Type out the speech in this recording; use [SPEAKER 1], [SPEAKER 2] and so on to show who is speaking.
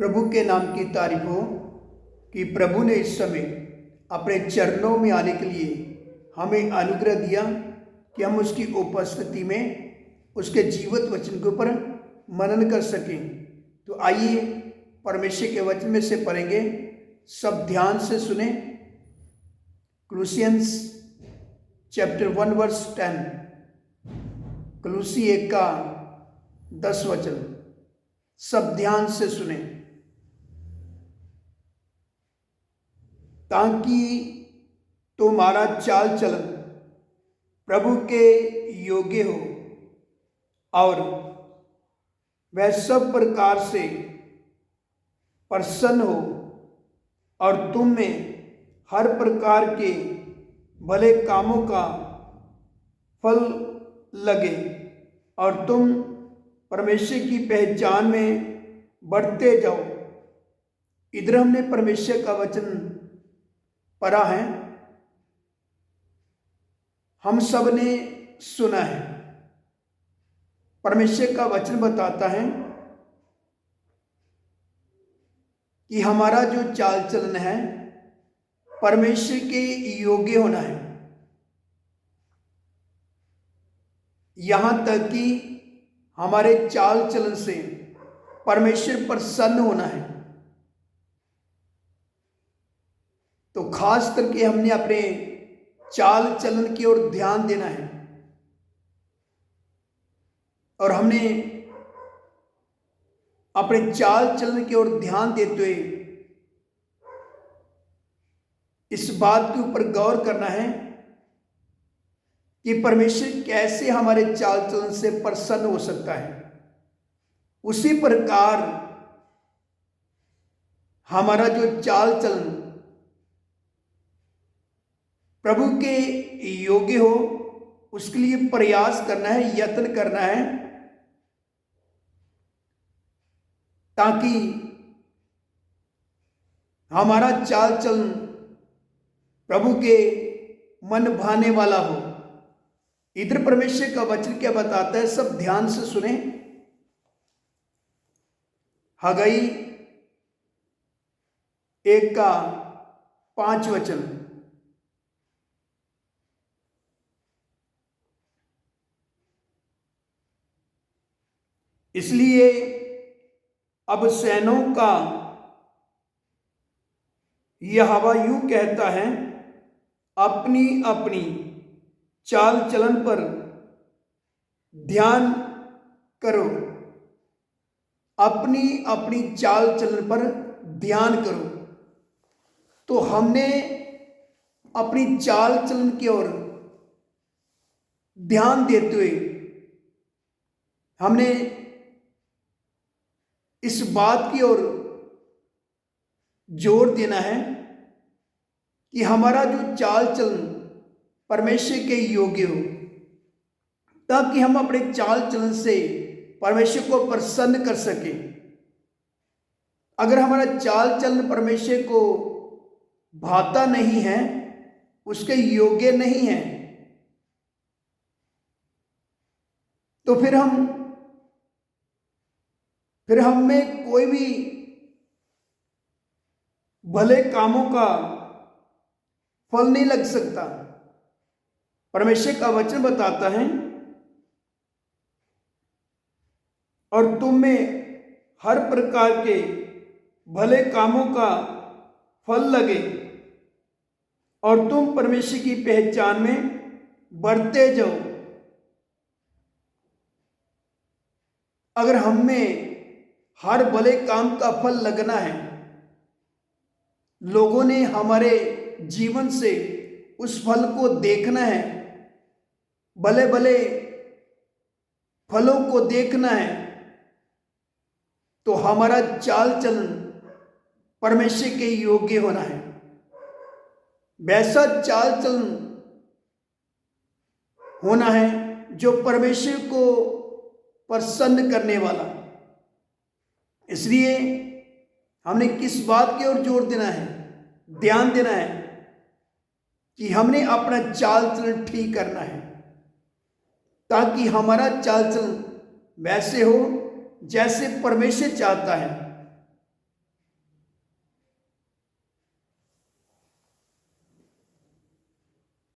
[SPEAKER 1] प्रभु के नाम की तारीफ हो कि प्रभु ने इस समय अपने चरणों में आने के लिए हमें अनुग्रह दिया कि हम उसकी उपस्थिति में उसके जीवित वचन के ऊपर मनन कर सकें। तो आइए परमेश्वर के वचन में से पढ़ेंगे, सब ध्यान से सुने। क्लूसियंस चैप्टर 1 वर्स 10, क्लूसी 1 का 10 वचन, सब ध्यान से सुने ताकि तुम्हारा चाल चलन प्रभु के योग्य हो और वह सब प्रकार से प्रसन्न हो और तुम में हर प्रकार के भले कामों का फल लगे और तुम परमेश्वर की पहचान में बढ़ते जाओ। इधर हमने परमेश्वर का वचन पढ़ा है, हम सब ने सुना है। परमेश्वर का वचन बताता है कि हमारा जो चाल चलन है परमेश्वर के योग्य होना है, यहां तक कि हमारे चाल चलन से परमेश्वर प्रसन्न होना है। तो खास करके हमने अपने चाल चलन की ओर ध्यान देना है और हमने अपने चाल चलन की ओर ध्यान देते हुए इस बात के ऊपर गौर करना है कि परमेश्वर कैसे हमारे चाल चलन से प्रसन्न हो सकता है। उसी प्रकार हमारा जो चाल चलन प्रभु के योग्य हो, उसके लिए प्रयास करना है, यत्न करना है, ताकि हमारा चाल चलन प्रभु के मन भाने वाला हो। इधर परमेश्वर का वचन क्या बताता है, सब ध्यान से सुने। हगई 1 का 5 वचन, इसलिए अब सैनों का यहोवा यूं कहता है, अपनी अपनी चाल चलन पर ध्यान करो, अपनी अपनी चाल चलन पर ध्यान करो। तो हमने अपनी चाल चलन की ओर ध्यान देते हुए हमने इस बात की ओर जोर देना है कि हमारा जो चाल चलन परमेश्वर के योग्य हो, ताकि हम अपने चाल चलन से परमेश्वर को प्रसन्न कर सके। अगर हमारा चाल चलन परमेश्वर को भाता नहीं है, उसके योग्य नहीं है, तो फिर हम में कोई भी भले कामों का फल नहीं लग सकता। परमेश्वर का वचन बताता है, और तुम में हर प्रकार के भले कामों का फल लगे और तुम परमेश्वर की पहचान में बढ़ते जाओ। अगर हम में हर भले काम का फल लगना है, लोगों ने हमारे जीवन से उस फल को देखना है, भले भले फलों को देखना है, तो हमारा चाल चलन परमेश्वर के योग्य होना है। वैसा चाल चलन होना है जो परमेश्वर को प्रसन्न करने वाला। इसलिए हमने किस बात की ओर जोर देना है, ध्यान देना है कि हमने अपना चाल चलन ठीक करना है, ताकि हमारा चाल चलन वैसे हो जैसे परमेश्वर चाहता है।